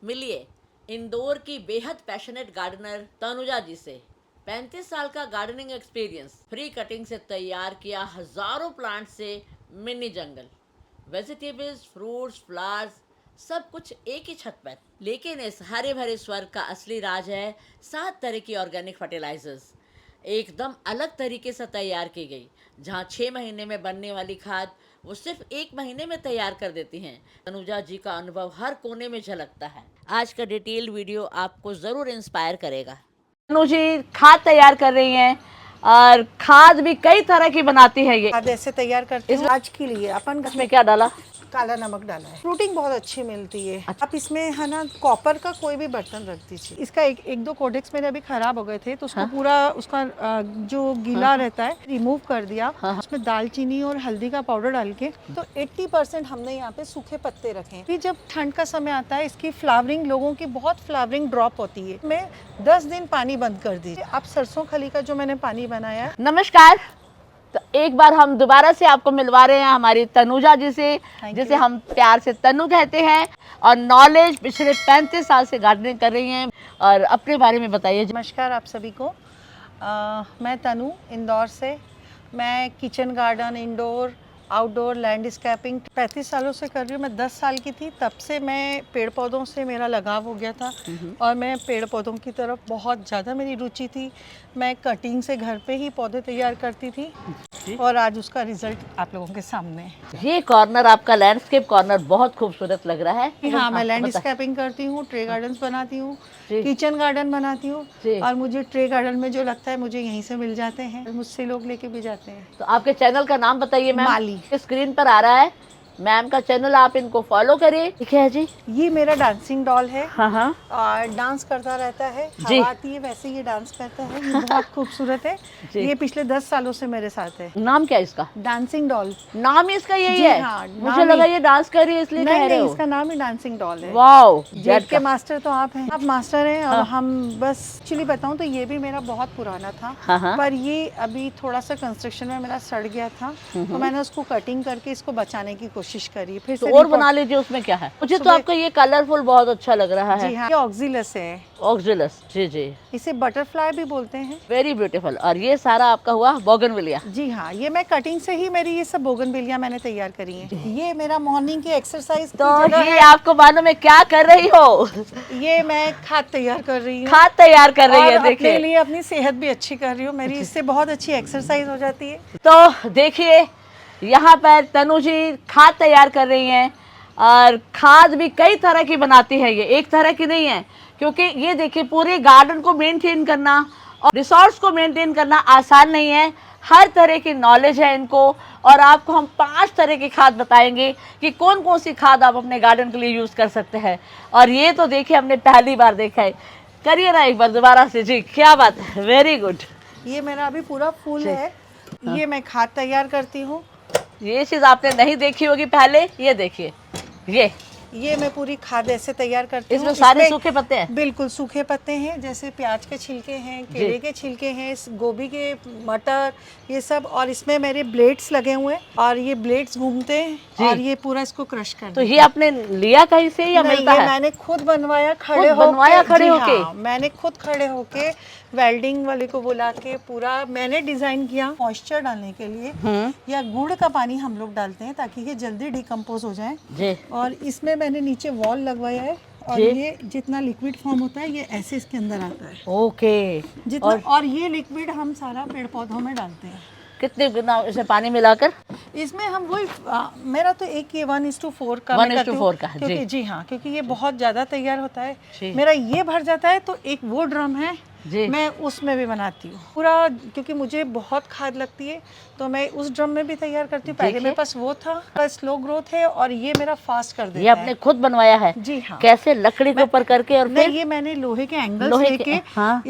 मिलिए इंदौर की बेहद पैशनेट गार्डनर तनुजा जी से। 35 साल का गार्डनिंग एक्सपीरियंस, फ्री कटिंग से तैयार किया हजारों प्लांट से मिनी जंगल, वेजिटेबल्स, फ्रूट्स, फ्लावर्स, सब कुछ एक ही छत पर। लेकिन इस हरे भरे स्वर्ग का असली राज है 7 तरह की ऑर्गेनिक फर्टिलाइजर्स, एकदम अलग तरीके से तैयार की गई। जहाँ 6 महीने में बनने वाली खाद वो सिर्फ 1 महीने में तैयार कर देती हैं। तनुजा जी का अनुभव हर कोने में झलकता है। आज का डिटेल वीडियो आपको जरूर इंस्पायर करेगा। तनु जी खाद तैयार कर रही हैं और खाद भी कई तरह की बनाती है। ये खाद ऐसे तैयार करते हैं आज के लिए। अपन इसमें क्या डाला? काला नमक डाला है। फ्रूटिंग बहुत अच्छी मिलती है। आप इसमें है ना कॉपर का कोई भी बर्तन रख दीजिए। इसका एक दो कोडेक्स मेरे अभी खराब हो गए थे तो उसको पूरा उसका जो गीला रहता है रिमूव कर दिया। उसमें दालचीनी और हल्दी का पाउडर डाल के तो 80% हमने यहाँ पे सूखे पत्ते रखे। फिर जब ठंड का समय आता है इसकी फ्लावरिंग, लोगों की बहुत फ्लावरिंग ड्रॉप होती है। मैं 10 दिन पानी बंद कर दीजिए। आप सरसों खली का जो मैंने पानी बनाया। नमस्कार, तो एक बार हम दोबारा से आपको मिलवा रहे हैं हमारी तनुजा जी से, जिसे हम प्यार से तनु कहते हैं, और नॉलेज पिछले 35 साल से गार्डनिंग कर रही हैं। और अपने बारे में बताइए। नमस्कार आप सभी को। मैं तनु, इंदौर से। मैं kitchen garden, indoor, outdoor, landscaping 35 सालों से कर रही हूँ। मैं 10 साल की थी तब से मैं पेड़ पौधों से मेरा लगाव हो गया था और मैं पेड़ पौधों की तरफ बहुत ज़्यादा मेरी रुचि थी। मैं कटिंग से घर पे ही पौधे तैयार करती थी और आज उसका रिजल्ट आप लोगों के सामने है। ये कॉर्नर आपका लैंडस्केप कॉर्नर बहुत खूबसूरत लग रहा है। हाँ, मैं लैंडस्केपिंग करती हूँ, ट्रे गार्डन्स बनाती हूँ, किचन गार्डन बनाती हूँ और मुझे ट्रे गार्डन में जो लगता है मुझे यहीं से मिल जाते हैं, मुझसे लोग लेके भी जाते हैं। तो आपके चैनल का नाम बताइए मैम। माली। स्क्रीन पर आ रहा है मैम का चैनल, आप इनको फॉलो करिए। ठीक है जी। ये मेरा डांसिंग डॉल है। हाँ। और डांस करता रहता है, हवा आती है वैसे ये डांस करता है। ये बहुत खूबसूरत है। ये पिछले 10 सालों से मेरे साथ है। नाम क्या है इसका? Dancing doll. नाम ही इसका यही है? हाँ, मुझे लगा ये डांस कर रही है इसलिए कह रहे हो। इसका नाम ही डांसिंग डॉल है। वाओ, जेट के मास्टर तो आप हैं। आप मास्टर हैं और हम बस एक्चुअली बताऊं तो ये भी मेरा बहुत पुराना था। पर ये अभी थोड़ा सा कंस्ट्रक्शन में मेरा सड़ गया था तो मैंने उसको कटिंग करके इसको बचाने की कोशिश करी। फिर और बना लीजिए, उसमें क्या है। मुझे तो आपका ये कलरफुल बहुत अच्छा लग रहा है। जी हाँ, ये ऑक्सिलस है। ऑक्सिलस, जी जी। इसे बटरफ्लाई भी बोलते हैं। Very beautiful. और ये सारा आपका हुआ बोगनविलिया? जी हाँ, ये मैं कटिंग से ही मेरी ये सब बोगनविलिया मैंने तैयार करी है। ये मेरा मॉर्निंग की एक्सरसाइज तो ये आपको मालूम है क्या कर रही हो? ये मैं खाद तैयार कर रही हूँ। खाद तैयार कर रही है। देखिए, अपने लिए अपनी सेहत भी अच्छी कर रही हूँ। मेरी इससे बहुत अच्छी एक्सरसाइज हो जाती है। तो देखिए यहाँ पर तनु जी खाद तैयार कर रही हैं और खाद भी कई तरह की बनाती है। ये एक तरह की नहीं है, क्योंकि ये देखिए पूरे गार्डन को मेंटेन करना और रिसोर्स को मेंटेन करना आसान नहीं है। हर तरह की नॉलेज है इनको और आपको हम 5 तरह की खाद बताएंगे कि कौन कौन सी खाद आप अपने गार्डन के लिए यूज़ कर सकते हैं। और ये तो देखिए हमने पहली बार देखा है। करिए ना एक बार दोबारा से। जी, क्या बात है, वेरी गुड। ये मेरा अभी पूरा फूल है। ये मैं खाद तैयार करती हूँ। ये चीज आपने नहीं देखी होगी पहले। ये देखिए, ये मैं पूरी खाद ऐसे तैयार करती हूँ। इसमें सारे सूखे पत्ते हैं? बिल्कुल सूखे पत्ते हैं, जैसे प्याज के छिलके हैं, केले के छिलके हैं, गोभी के, मटर, ये सब। और इसमें मेरे ब्लेड्स लगे हुए हैं और ये ब्लेड्स घूमते हैं और ये पूरा इसको क्रश कर। तो ये आपने लिया कहीं से या मिलता है? मैंने खुद बनवाया, खड़े होके। मैंने खुद खड़े होके वेल्डिंग वाले को बुला के पूरा मैंने डिजाइन किया। मॉइस्चर डालने के लिए या गुड़ का पानी हम लोग डालते हैं ताकि ये जल्दी डिकम्पोज हो जाए। और इसमें मैंने नीचे वॉल लगवाया है और ये जितना लिक्विड फॉर्म होता है ये ऐसे इसके अंदर आता है। ओके। जितना और ये लिक्विड हम सारा पेड़ पौधों में डालते हैं। कितने इसमें पानी मिलाकर? इसमें हम वही मेरा तो एक ये 1:4 का 1:4 का है। क्योंकि जी हाँ, क्योंकि ये बहुत ज्यादा तैयार होता है। मेरा ये भर जाता है तो एक वो ड्रम है मैं उसमें भी बनाती हूँ पूरा, क्योंकि मुझे बहुत खाद लगती है तो मैं उस ड्रम में भी तैयार करती हूँ। पहले मेरे पास वो था, बस स्लो ग्रोथ है और ये मेरा फास्ट कर देता है। ये आपने खुद बनवाया है? जी हाँ। कैसे? लकड़ी के ऊपर करके और फिर ये मैंने लोहे के एंगल्स लेके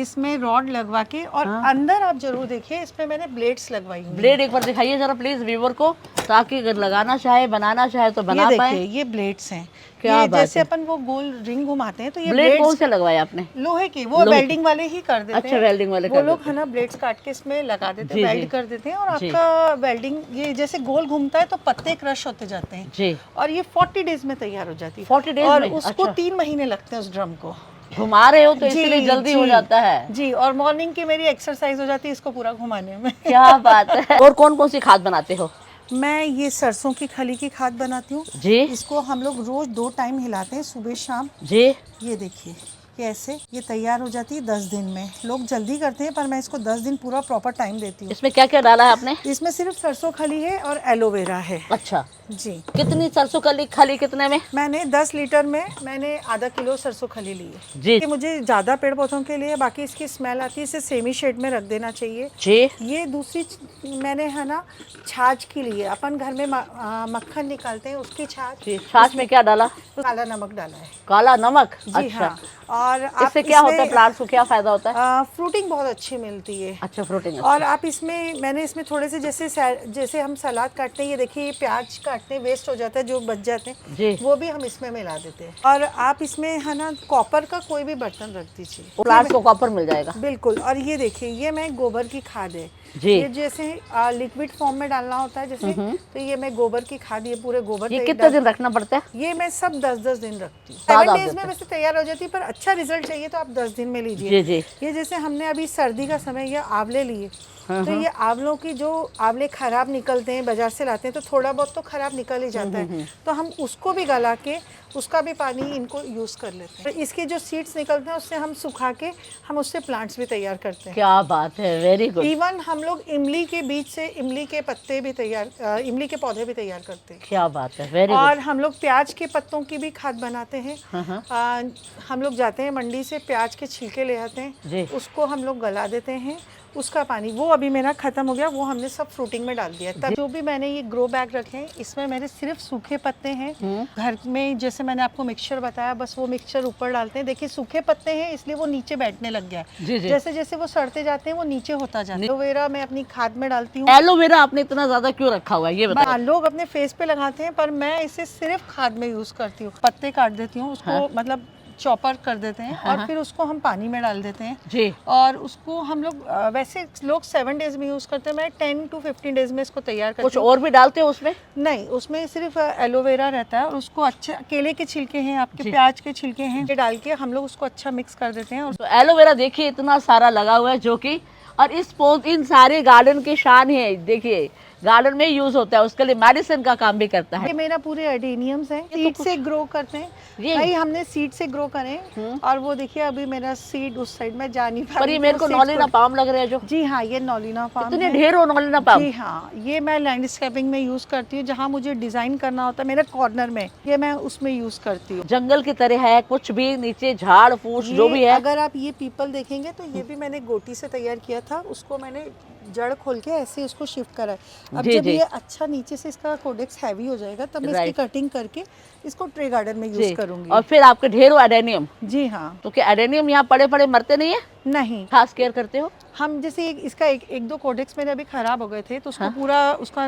इसमें रॉड लगवा के और अंदर आप जरूर देखिए इसमें मैंने ब्लेड्स लगवाई। ब्लेड एक बार दिखाइए जरा प्लीज व्यूअर को, ताकि अगर लगाना चाहे, बनाना चाहे तो बना पाए। ये ब्लेड्स हैं, क्या ये बात जैसे है। अपन वो गोल रिंग घुमाते हैं तो ये ब्लेड कौन ब्लेड्स से लगवाए आपने? लोहे के, वो लोहे वेल्डिंग वाले ही कर देते अच्छा, हैं। वेल्डिंग वाले वो कर लोग देते है ना ब्लेड्स काट के इसमें लगा देते जी, हैं, जी। वेल्ड कर देते हैं और जी। आपका वेल्डिंग ये जैसे गोल घूमता है तो पत्ते क्रश होते जाते हैं जी। और ये 40 डेज में तैयार हो जाती है। 40 days और में? उसको अच्छा। 3 महीने लगते हैं उस ड्रम को। घुमा रहे हो तो इसीलिए जल्दी हो जाता है। जी, और मॉर्निंग की मेरी एक्सरसाइज हो जाती है इसको पूरा घुमाने में। क्या बात है। और कौन कौन सी खाद बनाते हो? मैं ये सरसों की खली की खाद बनाती हूँ। जी। इसको हम लोग रोज 2 टाइम हिलाते हैं, सुबह शाम। जी। ये देखिए, ये ऐसे ये तैयार हो जाती है 10 दिन में। लोग जल्दी करते हैं पर मैं इसको 10 दिन पूरा प्रॉपर टाइम देती हूँ। इसमें क्या क्या डाला है आपने? इसमें सिर्फ सरसों खली है और एलोवेरा है। अच्छा। जी। कितनी सरसों खली खली कितने में? मैंने 10 लीटर में मैंने आधा किलो सरसों खली ली है। जी। ये मुझे ज़्यादा पेड़ पौधों के लिए, बाकी इसकी स्मेल आती है, इसे सेमी शेड में रख देना चाहिए। जी। ये दूसरी मैंने है ना छाछ की ली है। अपन घर में मक्खन निकालते हैं उसकी छाछ। जी। छाछ में क्या डाला? काला नमक डाला है। काला नमक? जी अच्छा। हाँ। और आप इससे क्या होता है, प्लांट्स को क्या फायदा होता है? फ्रूटिंग बहुत अच्छी मिलती है। अच्छा, फ्रूटिंग। और आप इसमें मैंने इसमें थोड़े से जैसे हम सलाद काटते हैं, ये देखिए ये प्याज काटते हैं, वेस्ट हो जाता है जो बच जाते हैं, जी। वो भी हम इसमें मिला देते हैं। और आप इसमें है ना कॉपर का कोई भी बर्तन रख दीजिए, प्लांट्स को कॉपर मिल जाएगा। बिल्कुल। और ये देखिए ये मैं गोबर की खाद है। जी। ये जैसे लिक्विड फॉर्म में डालना होता है जैसे, तो ये मैं गोबर की खाद, ये पूरे गोबर ये पे कितने दिन रखना पड़ता है? ये मैं सब 10-10 दिन रखती हूँ। बाद 7 आप डेज देते में हैं। वैसे तैयार हो जाती है, पर अच्छा रिजल्ट चाहिए तो आप 10 दिन में लीजिए। जी, जी। ये जैसे हमने अभी सर्दी का समय ये आंवले लिए, तो ये आंवलों की जो आंवले खराब निकलते हैं, बाजार से लाते हैं तो थोड़ा बहुत तो खराब निकल ही जाता है, तो हम उसको भी गला के उसका भी पानी इनको यूज कर लेते हैं। तो इसके जो सीड्स निकलते हैं उससे हम सुखा के हम उससे प्लांट्स भी तैयार करते हैं। क्या बात है, वेरी गुड। इवन हम लोग इमली के बीज से इमली के पत्ते भी इमली के पौधे भी तैयार करते हैं। क्या बात है, वेरी और गुड। हम लोग प्याज के पत्तों की भी खाद बनाते हैं। हम लोग जाते हैं मंडी से प्याज के छिलके ले आते जी। हैं, उसको हम लोग गला देते हैं, उसका पानी वो अभी मेरा खत्म हो गया, वो हमने सब फ्रूटिंग में डाल दिया। तब जो भी मैंने ये ग्रो बैग रखे हैं इसमें मेरे सिर्फ सूखे पत्ते हैं। घर में जैसे मैंने आपको मिक्सचर बताया, बस वो मिक्सचर ऊपर डालते हैं। देखिए सूखे पत्ते हैं इसलिए वो नीचे बैठने लग गया है। जी, जी। जैसे जैसे वो सड़ते जाते हैं वो नीचे होता जाता है। एलोवेरा मैं अपनी खाद में डालती हूँ। एलोवेरा आपने इतना ज्यादा क्यों रखा हुआ है, ये बताइए। लोग अपने फेस पे लगाते हैं पर मैं इसे सिर्फ खाद में यूज करती हूँ। पत्ते काट देती हूँ उसको, मतलब चॉपर कर देते हैं और फिर उसको हम पानी में डाल देते हैं। जी। और उसको हम लोग वैसे लोग 7 डेज में यूज करते हैं, मैं 10 to 15 डेज में इसको तैयार करती कुछ हूँ। और भी डालते हो उसमें? नहीं, उसमें सिर्फ एलोवेरा रहता है और उसको अच्छा, केले के छिलके हैं आपके, प्याज के छिलके हैं, ये डाल के हम लोग उसको अच्छा मिक्स कर देते हैं। और तो एलोवेरा देखिए इतना सारा लगा हुआ है, जो कि और इन सारे गार्डन की शान है। देखिए गार्डन में यूज होता है, उसके लिए मेडिसिन का काम भी करता है। ये मेरा पूरे एडेनियम्स हैं, सीड से ग्रो करते हैं। ये भाई हमने सीड से ग्रो करे और वो देखिए अभी मेरा सीड उस साइड में जा नहीं पा पर रही, ये मेरे तो को seeds नॉलिना पाम लग रहे हैं जो। जी हाँ, ये नॉलिना पाम इतने है। ढेर हो नॉलिना पाम। जी हाँ, ये मैं लैंडस्केपिंग में यूज करती हूँ, जहाँ मुझे डिजाइन करना होता है मेरे कॉर्नर में, ये मैं उसमें यूज करती हूँ। जंगल की तरह है, कुछ भी नीचे झाड़ फूस जो ये भी है। अगर आप ये पीपल देखेंगे तो ये भी मैंने गोटी से तैयार किया था, उसको मैंने जड़ खोल के ऐसे उसको शिफ्ट करा है। अब जी, जब जी। ये अच्छा नीचे से इसका कोडेक्स हैवी हो जाएगा तब मैं इसकी Right. कटिंग करके इसको ट्रे गार्डन में यूज जी। करूंगी। और फिर आपके ढेरों एडेनियम। जी हाँ। तो क्या एडेनियम यहाँ पड़े पड़े मरते नहीं है? नहीं, खास केयर करते हो? हम जैसे इसका एक दो कोडेक्स मेरे अभी खराब हो गए थे तो उसको पूरा उसका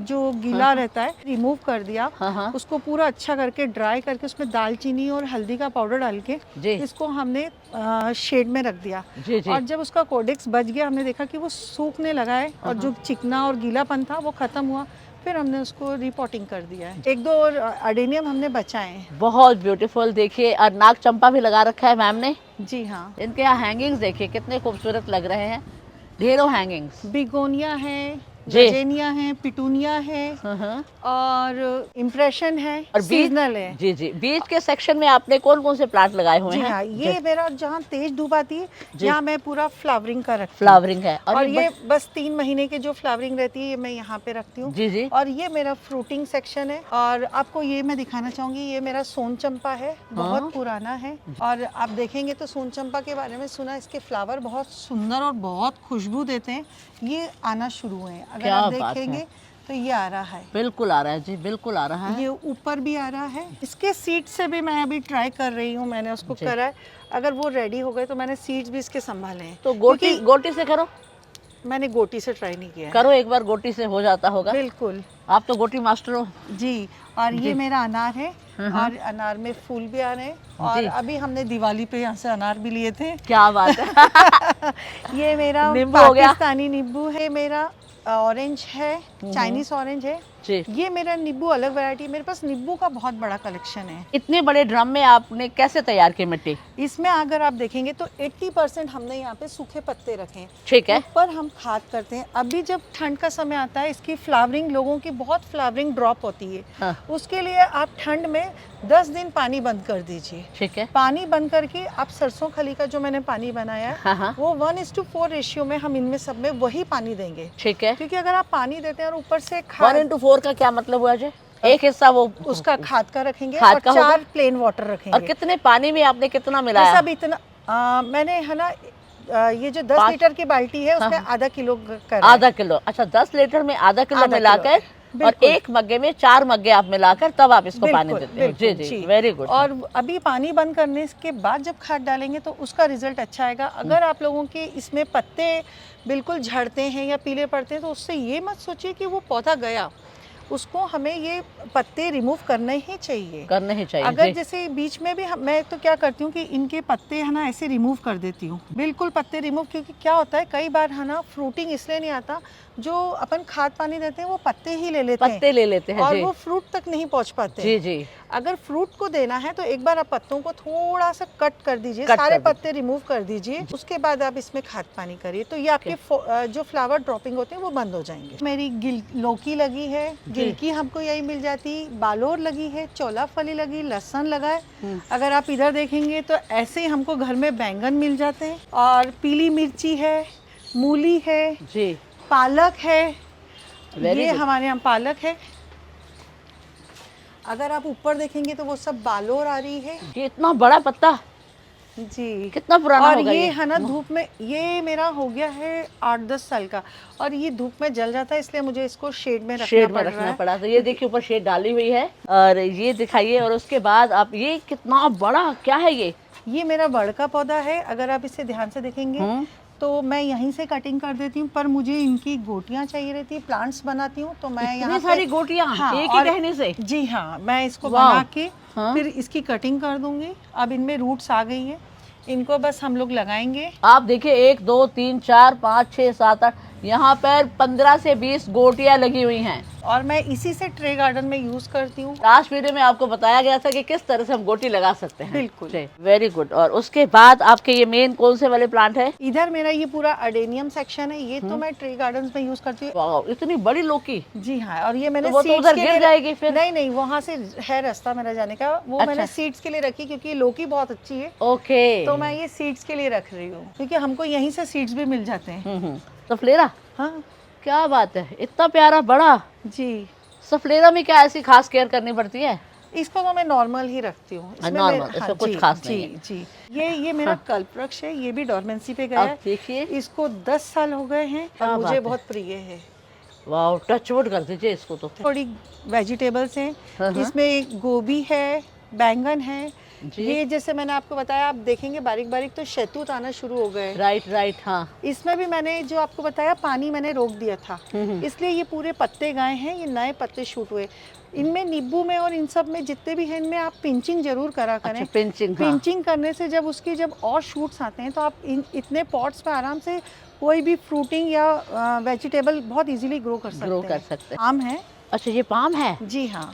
जो गीला रहता है रिमूव कर दिया। उसको पूरा अच्छा करके ड्राई करके उसमें दालचीनी और हल्दी का पाउडर डाल के जी। इसको हमने शेड में रख दिया। जी, जी। और जब उसका कोडेक्स बच गया हमने देखा कि वो सूखने लगा है और जो चिकना और गीलापन था वो खत्म हुआ, फिर हमने उसको रिपोर्टिंग कर दिया है। एक दो और एडेनियम हमने बचाए हैं। बहुत ब्यूटीफुल। देखिए और नाग चंपा भी लगा रखा है मैम ने। जी हाँ। इनके यहाँ हैंगिंग्स देखिए कितने खूबसूरत लग रहे हैं, ढेरों हैंगिंग्स। बिगोनिया है, जी। गजेनिया है, पिटूनिया है और इम्प्रेशन है और और सीजनल है। जी जी। बीच के सेक्शन में आपने कौन कौन से प्लांट लगाए हुए जी हैं? हाँ, ये मेरा जहाँ तेज धूप आती है यहाँ मैं पूरा फ्लावरिंग का रखती हूँ। फ्लावरिंग है। और ये बस 3 महीने की जो फ्लावरिंग रहती है ये मैं यहाँ पे रखती हूँ। जी, जी। और ये मेरा फ्रूटिंग सेक्शन है और आपको ये मैं दिखाना चाहूंगी, ये मेरा सोन चंपा है, बहुत पुराना है। और आप देखेंगे तो सोन चंपा के बारे में सुना, इसके फ्लावर बहुत सुंदर और बहुत खुशबू देते हैं। ये आना शुरू हुए हैं, अगर क्या आप बात देखेंगे है। तो ये आ रहा है, बिल्कुल आ रहा है जी, बिल्कुल आ रहा है। ये ऊपर भी आ रहा है। इसके सीड से भी मैं अभी ट्राई कर रही हूँ, मैंने उसको करा है। अगर वो रेडी हो गए तो मैंने सीड्स भी इसके संभाले हैं। तो गोटी से करो। मैंने गोटी से ट्राई नहीं किया है। करो एक बार, गोटी से हो जाता होगा। बिल्कुल आप तो गोटी मास्टर हो। जी। और जी। ये मेरा अनार है हाँ। और अनार में फूल भी आ रहे हैं और जी। अभी हमने दिवाली पे यहाँ से अनार भी लिए थे। क्या बात है। ये मेरा नींबू हो गया। पाकिस्तानी नींबू है, मेरा ऑरेंज है, चाइनीज ऑरेंज है। जी। ये मेरा नींबू अलग वैरायटी है। मेरे पास नींबू का बहुत बड़ा कलेक्शन है। इतने बड़े ड्रम में आपने कैसे तैयार की मिट्टी? इसमें अगर आप देखेंगे तो 80% हमने यहाँ पे सूखे पत्ते रखे हैं। ठीक है। ऊपर हम खाद करते हैं। अभी जब ठंड का समय आता है, इसकी फ्लावरिंग, लोगों की बहुत फ्लावरिंग ड्रॉप होती है। हाँ। उसके लिए आप ठंड में 10 दिन पानी बंद कर दीजिए। ठीक है। पानी बंद करके आप सरसों खली का जो मैंने पानी बनाया है, हाँ हाँ। वो 1:4 रेशियो में हम इनमें सब में वही पानी देंगे। ठीक है। क्योंकि अगर आप पानी देते हैं और ऊपर से 1:4 का क्या मतलब हुआ जी? एक हिस्सा वो उसका खाद का रखेंगे खाद और का होगा। 4 प्लेन वाटर रखेंगे। और कितने पानी में आपने कितना मिलाया? सब इतना मैंने है ना, ये जो 10 लीटर की बाल्टी है उसमें आधा किलो कर आधा किलो। अच्छा, 10 लीटर में आधा किलो आधा मिलाकर किलो, और बिल्कुल। एक मग्गे में 4 मग्गे आप मिलाकर तब आप इसको पानी बिल्कुल, देते हैं। जी बिल्कुल, जी, वेरी गुड। और अभी पानी बंद करने के बाद जब खाद डालेंगे तो उसका रिजल्ट अच्छा आएगा। अगर आप लोगों के इसमें पत्ते बिल्कुल झड़ते हैं या पीले पड़ते हैं तो उससे ये मत सोचिए कि वो पौधा गया, उसको हमें ये पत्ते रिमूव करने ही चाहिए। करने ही चाहिए। अगर जी। जैसे बीच में भी मैं तो क्या करती हूँ कि इनके पत्ते है ना ऐसे रिमूव कर देती हूँ, बिल्कुल पत्ते रिमूव। क्योंकि क्या होता है कई बार है ना, फ्रूटिंग इसलिए नहीं आता, जो अपन खाद पानी देते हैं वो पत्ते ही ले लेते हैं, पत्ते ले लेते हैं। और जी वो फ्रूट तक नहीं पहुँच पाते। जी जी। अगर फ्रूट को देना है तो एक बार आप पत्तों को थोड़ा सा कट कर दीजिए, कट सारे कर दीजिए। पत्ते रिमूव कर दीजिए, उसके बाद आप इसमें खाद पानी करिए तो ये आपके जो फ्लावर ड्रॉपिंग होते हैं वो बंद हो जाएंगे। मेरी लौकी लगी है, गिलकी हमको यही मिल जाती, बालोर लगी है, चौला फली लगी, लहसुन लगा है। अगर आप इधर देखेंगे तो ऐसे ही हमको घर में बैंगन मिल जाते हैं, और पीली मिर्ची है, मूली है जी। पालक है। Very ये good. हमारे यहाँ पालक है। अगर आप ऊपर देखेंगे तो वो सब बालोर आ रही है। ये इतना बड़ा पत्ता जी, कितना पुराना और होगा ये है ना धूप में, ये मेरा हो गया है 8-10 साल का, और ये धूप में जल जाता है, इसलिए मुझे इसको शेड में शेड रखना में पड़ रहा रखना है। पड़ा। तो ये देखिए ऊपर शेड डाली हुई है, और ये दिखाइए। और उसके बाद आप, ये कितना बड़ा, क्या है ये मेरा बड़का पौधा है। अगर आप इसे ध्यान से देखेंगे तो मैं यहीं से कटिंग कर देती हूँ, पर मुझे इनकी गोटियां चाहिए रहती है, प्लांट्स बनाती हूँ तो मैं यहाँ सारी गोटियां एक ही टहनी से? जी हाँ, मैं इसको वाह। बना के हाँ। फिर इसकी कटिंग कर दूंगी। अब इनमें रूट्स आ गई हैं, इनको बस हम लोग लगाएंगे। आप देखिए 1 2 3 4 5 6 7 8, यहाँ पर 15 से 20 गोटियां लगी हुई हैं। और मैं इसी से ट्रे गार्डन में यूज करती हूँ। लास्ट वीडियो में आपको बताया गया था कि किस तरह से हम गोटी लगा सकते हैं। बिल्कुल। Very good. और उसके बाद आपके ये मेन कौन से वाले प्लांट है? इधर मेरा ये पूरा अडेनियम सेक्शन है, ये तो मैं ट्रे गार्डन में यूज करती हूँ। वाह, इतनी बड़ी लौकी। जी हाँ, और ये मैंने तो वो तो seeds उधर के गिर लिए जाएगी फिर? नहीं नहीं, वहाँ से है रास्ता मेरा जाने का, वो अच्छा। मैंने सीड्स के लिए रखी क्योंकि लौकी बहुत अच्छी है। ओके। तो मैं ये सीड्स के लिए रख रही हूँ क्योंकि हमको यहीं से सीड्स भी मिल जाते हैं। सफलेरा, हाँ क्या बात है, इतना प्यारा बड़ा। जी। सफलेरा में क्या ऐसी खास केयर करनी पड़ती है? इसको तो मैं नॉर्मल ही रखती हूँ। इसमें नॉर्मल, मैं- इसमें कुछ खास नहीं है। जी। ये मेरा कल्पवृक्ष है, ये भी डोरमेंसी पे गया अब है। देखिए, इसको 10 साल हो गए हैं क्या और बात मुझे है। बहुत प्रिय है। वाह, टचवुड कर दीजिए इसको तो। थोड़ी वेजिटेबल्स हैं, हाँ। इसमें गोभी है, बैंगन है। जी। ये जैसे मैंने आपको बताया, आप देखेंगे बारीक बारीक तो शहतूत आना शुरू हो गए। राइट राइट, हाँ। इसमें भी मैंने जो आपको बताया पानी मैंने रोक दिया था, इसलिए ये पूरे पत्ते गए हैं, ये नए पत्ते शूट हुए। इनमें नींबू में और इन सब में जितने भी हैं, इनमें आप पिंचिंग जरूर करा करें। अच्छा, पिंचिंग, हाँ। पिंचिंग करने से जब उसकी जब और शूट्स आते हैं तो आप इतने पॉट्स में आराम से कोई भी फ्रूटिंग या वेजिटेबल बहुत इजीली ग्रो कर सकते ग्रो हैं। कर सकते हैं। आम है। अच्छा, ये पाम है? जी हाँ,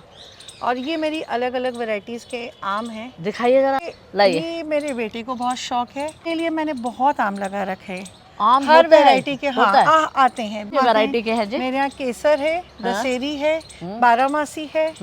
और ये मेरी अलग अलग वैरायटीज के आम हैं। दिखाइए जरा, लाइए। ये मेरे बेटे को बहुत शौक है, इसके लिए मैंने बहुत आम लगा रखे हैं। आम हर होता है? वैरायटी के हाँ होता है? आते हैं। ये वैरायटी के हैं जी? मेरे यहाँ केसर है, दशहरी है, बारामासी है,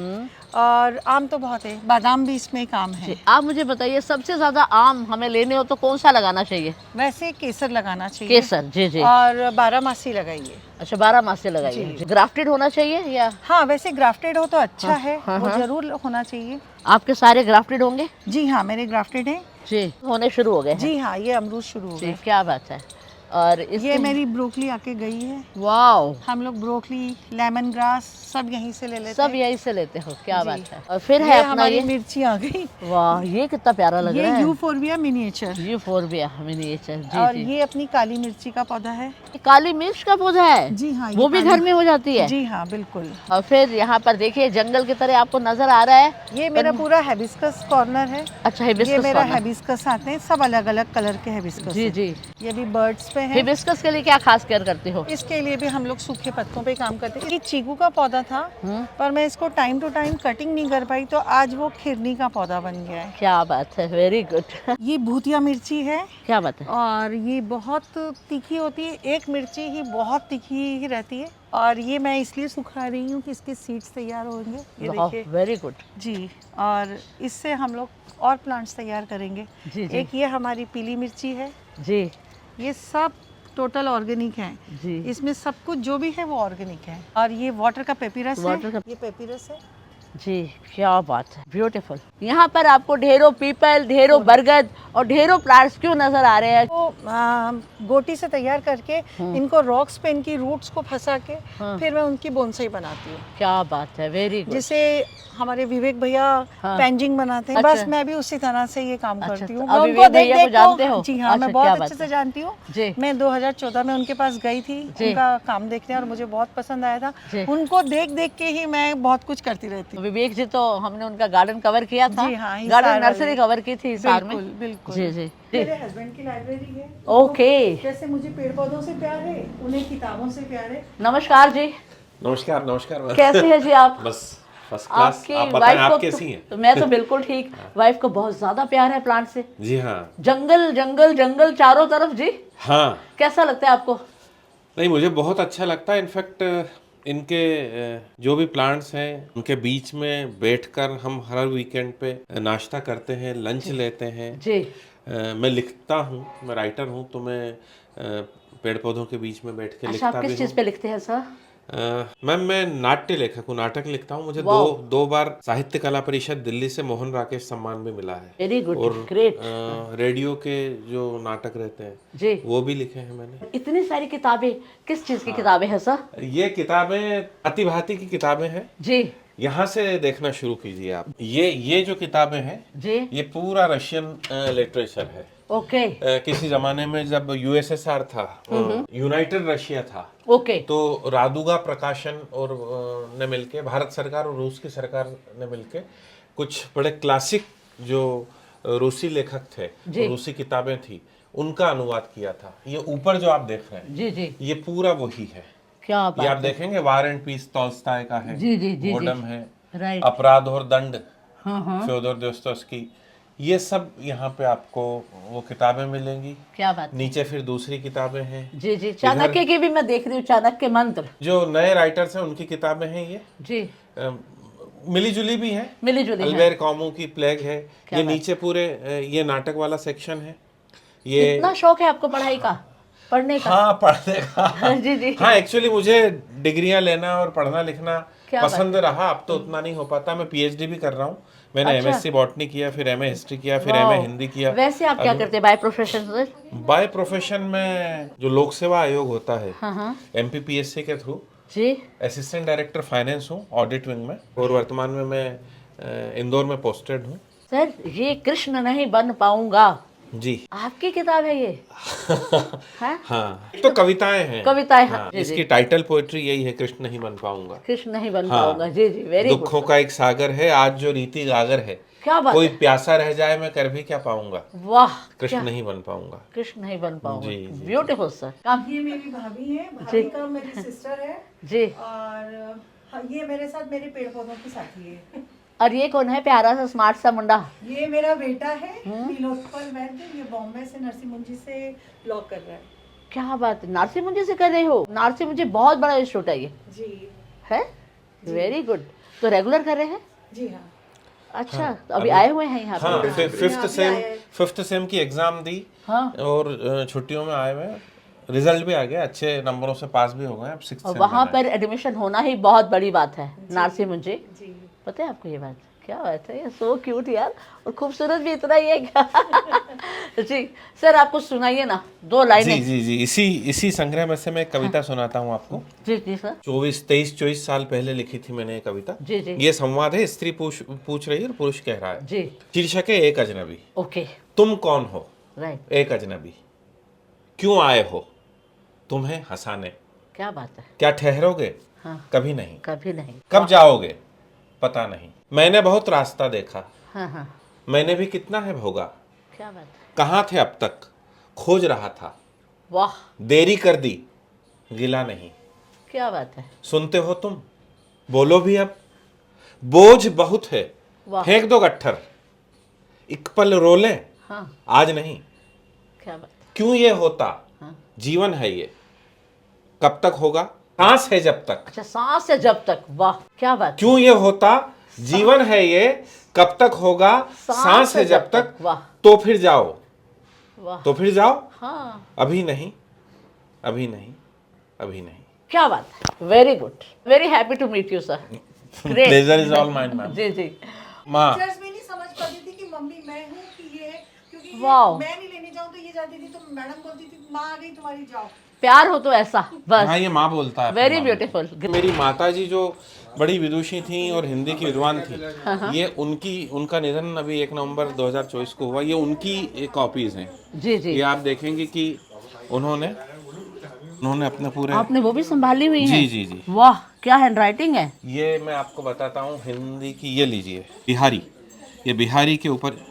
और आम तो बहुत है, बादाम भी इसमें एक आम है। आप मुझे बताइए, सबसे ज्यादा आम हमें लेने हो तो कौन सा लगाना चाहिए? वैसे केसर लगाना चाहिए। केसर, जी जी। और बारामासी लगाइए। अच्छा, 12 मास से लगाइए। ग्राफ्टेड होना चाहिए या? हाँ, वैसे ग्राफ्टेड हो तो अच्छा है, वो जरूर होना चाहिए। आपके सारे ग्राफ्टेड होंगे? जी हाँ, मेरे ग्राफ्टेड हैं। जी, होने शुरू हो गए हैं। जी हाँ, ये अमरूद शुरू हो जी, गए। क्या बात है। और ये इसकी मेरी ब्रोकली आके गई है। वाओ, हम लोग ब्रोकली, लेमन ग्रास सब यहीं से ले लेते सब हैं। यहीं से लेते हो, क्या जी। बात है। और फिर ये है अपना हमारी ये, मिर्ची आ गई। वाह ये कितना प्यारा लग ये रहा है। Euphorbia miniature. यूफोर्बिया मिनिएचर, जी और जी। ये अपनी काली मिर्ची का पौधा है। ये काली मिर्च का पौधा है? जी हाँ, ये वो भी काली- घर में हो जाती है? जी हाँ, बिल्कुल। और फिर यहाँ पर देखिए जंगल की तरह आपको नजर आ रहा है। ये मेरा पूरा हैबिस्कस कॉर्नर है। अच्छा, ये हिबिस्कस मेरा कॉर्नर। हैबिस्कस आते हैं, सब अलग अलग कलर के हैबिस्कस जी हैं। जी। ये भी बर्ड्स पे है। हिबिस्कस के लिए क्या खास केयर करते हो? इसके लिए भी हम लोग सूखे पत्तों पे काम करते हैं। ये चीकू का पौधा था, पर मैं इसको टाइम टू टाइम कटिंग नहीं कर पाई, तो आज वो खिरनी का पौधा बन गया है। क्या बात है, वेरी गुड। ये भूतिया मिर्ची है क्या बात है। और ये बहुत तीखी होती है। एक मिर्ची ही बहुत तीखी ही रहती है, और ये मैं इसलिए सुखा रही हूँ कि इसके सीड्स तैयार होंगे। ये देखिए वेरी गुड। जी। और इससे हम लोग और प्लांट्स तैयार करेंगे। जी जी एक ये हमारी पीली मिर्ची है। जी ये सब टोटल ऑर्गेनिक है। जी। इसमें सब कुछ जो भी है वो ऑर्गेनिक है। और ये वाटर का पेपिरस है। वाटर का- ये पेपिरस है। जी, क्या बात है, ब्यूटीफुल। यहाँ पर आपको ढेरों पीपल, ढेरों बरगद और ढेरों प्लांट्स क्यों नजर आ रहे हैं? तो गोटी से तैयार करके इनको रॉक्स पे इनकी रूट्स को फंसा के फिर मैं उनकी बोनसाई बनाती हूँ। क्या बात है, वेरी गुड। जिसे हमारे विवेक भैया हाँ। पेंजिंग बनाते हैं, अच्छा। बस मैं भी उसी तरह से ये काम अच्छा, करती तो हूँ। अब मैं विवेक उनको देख भैया को देख जानते हो? जी हाँ, अच्छा, मैं बहुत क्या अच्छे बात से है। जानती हूँ। जी। मैं 2014 में उनके पास गई थी जी। उनका काम देखने, और मुझे बहुत पसंद आया था। जी। उनको देख देख के ही मैं बहुत कुछ करती रहती हूँ। विवेक जी तो हमने उनका गार्डन कवर किया था। जी हाँ, हिसार गार्डन वाले। नर्सरी कवर की थी हिसार में। बिल्कुल बिल्कुल। जी जी जी। मेरे हस्बैंड की लाइब्रेरी है। ओके। जैसे मुझे पेड़ पौधों से प्यार है, उन्हें किताबों से प्यार है। नमस्कार जी, नमस्कार नमस्कार। कैसे हैं जी आप? बस फर्स्ट क्लास। आपकी आप बताएं, वाइफ आप को कैसी हैं? तो मैं तो बिल्कुल ठीक। वाइफ को बहुत ज्यादा प्यार है प्लांट से। जी हाँ। जंगल जंगल जंगल चारों तरफ जी। हाँ, कैसा लगता है आपको? नहीं मुझे बहुत अच्छा लगता है। इनफैक्ट इनके जो भी प्लांट्स हैं उनके बीच में बैठकर हम हर वीकेंड पे नाश्ता करते हैं, लंच लेते हैं। जी। मैं लिखता हूँ, मैं राइटर हूँ, तो मैं पेड़ पौधों के बीच में बैठ के अच्छा, लिखता आप भी किस हूँ। चीज पे लिखते हैं सर? मैम मैं नाट्य लेखक हूँ, नाटक लिखता हूँ। मुझे वाह। दो बार साहित्य कला परिषद दिल्ली से मोहन राकेश सम्मान भी मिला है। वेरी गुड, और ग्रेट। रेडियो के जो नाटक रहते हैं जी। वो भी लिखे हैं मैंने। इतनी सारी किताबें, किस चीज की किताबें हैं सर? ये किताबें अतिभांति की किताबें हैं। जी यहाँ से देखना शुरू कीजिए आप। ये जो किताबें हैं जी। ये पूरा रशियन लिटरेचर है। ओके किसी जमाने में जब यूएसएसआर था, यूनाइटेड रशिया था, ओके। तो रादुगा प्रकाशन और ने मिलके, भारत सरकार और रूस की सरकार ने मिलके कुछ बड़े क्लासिक जो रूसी लेखक थे, रूसी किताबें थी, उनका अनुवाद किया था। ये ऊपर जो आप देख रहे हैं जी जी। ये पूरा वही है। क्या ये बात आप देखेंगे वार एंड पीस टॉल्स्टॉय का है। जी जी जी बोडम है। राइट। अपराध और दंड हाँ फ्योदोर दोस्तोयस्की। ये सब यहाँ पे आपको वो किताबें मिलेंगी। क्या बात। नीचे फिर दूसरी किताबें हैं। जी जी, चाणक्य की भी मैं देख रही हूँ, चाणक्य मंत्र। जो नए राइटर्स हैं उनकी किताबें हैं ये। जी। मिली जुली भी है। मिली जुली है। अल्बेर कामू की प्लेग है। ये नीचे पूरे ये नाटक वाला सेक्शन है। ये इतना शौक है आपको पढ़ाई का, पढ़ने का? हाँ, पढ़ने का। जी जी। हाँ, एक्चुअली मुझे डिग्रियां लेना और पढ़ना लिखना क्या पसंद रहा। अब तो उतना नहीं हो पाता। मैं पीएचडी भी कर रहा हूँ। मैंने एमएससी बॉटनी किया, फिर एमए हिस्ट्री किया, फिर एमए हिंदी किया। वैसे आप क्या करते हैं by profession sir? By profession में जो लोक सेवा आयोग होता है, हाँ एमपीपीएससी के थ्रू जी। असिस्टेंट डायरेक्टर फाइनेंस हूँ ऑडिट विंग में, और वर्तमान में मैं इंदौर में पोस्टेड हूँ। सर ये कृष्ण नहीं बन पाऊंगा, जी आपकी किताब है ये? है? हाँ, तो कविताएं हैं। कविताएं, हाँ, जी, इसकी टाइटल पोएट्री यही है, कृष्ण नहीं बन पाऊंगा। कृष्ण नहीं बन पाऊंगा। जी जी, वेरी गुड। दुखों का एक सागर है आज जो रीति गागर है, क्या बात कोई है। प्यासा रह जाए मैं कर भी क्या पाऊंगा, वाह, कृष्ण नहीं बन पाऊंगा। कृष्ण नहीं बन पाऊंगा। जी, जी। Beautiful sir. ये मेरी भाभी है। भाभी का मेरी सिस्टर है। जी। और ये मेरे साथ मेरे पेड़ पौधों की साथी है। और ये कौन है प्यारा सा स्मार्ट सा मुंडा? ये मेरा बेटा है, नीलोत्पल वैद्य। ये बॉम्बे से नरसिंह मुंजी से लॉ कर रहा है। क्या बात है, नारसी मुंजी से कर रहे हो? नारसी मुंजी बहुत बड़ा इंस्टीट्यूट है ये। जी है? Very good. तो रेगुलर कर रहे हैं? जी हाँ। अच्छा, तो अभी आए हुए हैं यहाँ हाँ, पे? फिफ्थ सेम की एग्जाम दी। हाँ। और छुट्टियों में आए हुए, रिजल्ट भी आ गया, अच्छे नंबरों से पास भी हो गए। अब 6th और सेम वहाँ में पर एडमिशन होना ही बहुत बड़ी बात है नारसी मुंजी। जी। पता है आपको ये बात? क्या बात है, ये सो क्यूट यार, और खूबसूरत भी इतना ही है क्या? जी सर, आप कुछ सुनाइए ना, 2 जी लाइनें। जी जी, इसी संग्रह में से मैं एक कविता सुनाता हूँ आपको। जी जी सर। 23-24 साल पहले लिखी थी मैंने ये कविता। जी जी ये संवाद है, स्त्री पूछ रही है और पुरुष कह रहा है। जी। शीर्षक है एक अजनबी। ओके। तुम कौन हो? राइट। एक अजनबी। क्यों आए हो तुम्हें हंसाने? क्या बात है। क्या ठहरोगे? हाँ। कभी नहीं। कभी नहीं। कब जाओगे? पता नहीं। मैंने बहुत रास्ता देखा, हाँ हाँ। मैंने भी कितना है भोगा। क्या बात है। कहाँ थे अब तक? खोज रहा था, वाह। देरी कर दी, गिला नहीं। क्या बात है। सुनते हो तुम? बोलो भी अब। बोझ बहुत है, वाह। फेंक दो गट्ठर। एक पल रो लें, हाँ। आज नहीं। क्या बात है। क्यों ये होता? हाँ। जीवन है ये, कब तक होगा? सांस है जब तक। अच्छा, सांस है जब तक। वाह, क्या बात है। क्यों ये होता? जीवन है ये, कब तक होगा? सांस है जब तक। वाह। तो फिर जाओ, वाह। तो फिर जाओ। हाँ। अभी नहीं, अभी नहीं, अभी नहीं। क्या बात है। Very good, very happy to meet you sir. Great. Pleasure is all mine ma'am. जी जी। माँ, पिक्चर्स में नहीं समझ पाती थी कि मम्मी मैं हूँ कि ये है, क्योंकि ये वाओ। मैं नहीं लेने जाऊँ तो ये जाती थी, तो मैडम बोलती थी माँ आ गई तुम्हारी, जाओ। प्यार हो तो ऐसा बस। हाँ ये माँ बोलता है। वेरी अपनी माँ ब्यूटीफुल। को। मेरी माता जी जो बड़ी विदुषी थी और हिंदी की विद्वान थी, ये उनका निधन अभी 1 नवंबर 2024 को हुआ। ये उनकी कॉपीज हैं। जी जी। ये आप देखेंगे कि उन्होंने अपने पूरे। आपने वो भी संभाली हुई है? जी जी जी। वाह, क्या हैंडराइटिंग है। ये मैं आपको बताता हूँ हिंदी की। ये लीजिए, बिहारी। ये बिहारी के ऊपर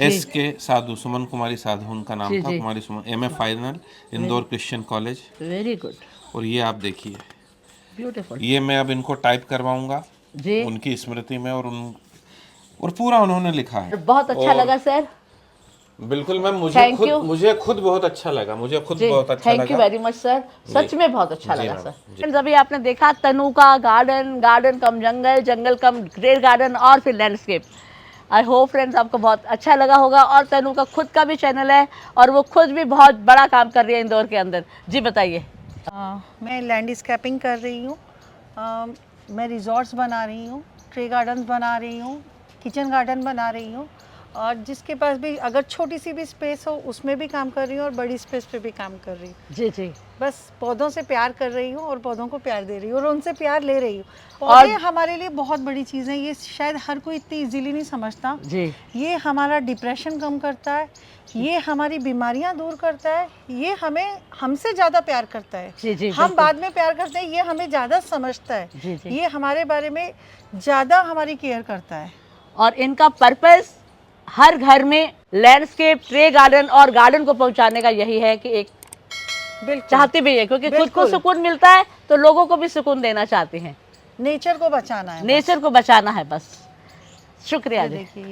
एस के साधु, सुमन कुमारी साधु उनका नाम जी, था। जी। Kumari Suman, MA final, Indore Christian college. Very good, और ये आप देखिए, ब्यूटीफुल। ये मैं अब इनको टाइप करवाऊंगा जी। उनकी स्मृति में। और पूरा उन्होंने लिखा है। बहुत अच्छा और लगा सर। बिल्कुल मैम, Thank you. मुझे खुद बहुत अच्छा लगा। मुझे खुद बहुत अच्छा लगा। Thank you very much sir, सच में बहुत अच्छा जी लगा मैम, सर। जी। फ्रेंड्स, अभी आपने देखा तनु का गार्डन, गार्डन कम जंगल, जंगल कम ग्रेट गार्डन और फिर लैंडस्केप। आई होप फ्रेंड्स आपको बहुत अच्छा लगा होगा। और तनु का खुद का भी चैनल है और वो खुद भी बहुत बड़ा काम कर रही है इंदौर के अंदर। जी बताइए। मैं लैंडस्केपिंग कर रही हूँ, मैं रिजॉर्ट्स बना रही हूँ, ट्री गार्डन्स बना रही हूँ, किचन गार्डन बना रही हूँ, और जिसके पास भी अगर छोटी सी भी स्पेस हो उसमें भी काम कर रही हूँ और बड़ी स्पेस पे भी काम कर रही हूँ। जी जी। बस पौधों से प्यार कर रही हूँ और पौधों को प्यार दे रही हूँ और उनसे प्यार ले रही हूँ। पौधे हमारे लिए बहुत बड़ी चीज़ है, ये शायद हर कोई इतनी इजीली नहीं समझता। जी। ये हमारा डिप्रेशन कम करता है, ये हमारी बीमारियां दूर करता है, ये हमें हमसे ज़्यादा प्यार करता है। जी जी, हम बिल्कुल। बाद में प्यार करते हैं, ये हमें ज़्यादा समझता है। जी जी। ये हमारे बारे में ज़्यादा हमारी केयर करता है। और इनका पर्पस हर घर में लैंडस्केप, ट्रे गार्डन और गार्डन को पहुंचाने का यही है कि एक बिल्कुल चाहते भी है, क्योंकि खुद को बिल्कुल। सुकून मिलता है तो लोगों को भी सुकून देना चाहते हैं। नेचर को बचाना है, नेचर को बचाना है बस। शुक्रिया ये जी। देखिए।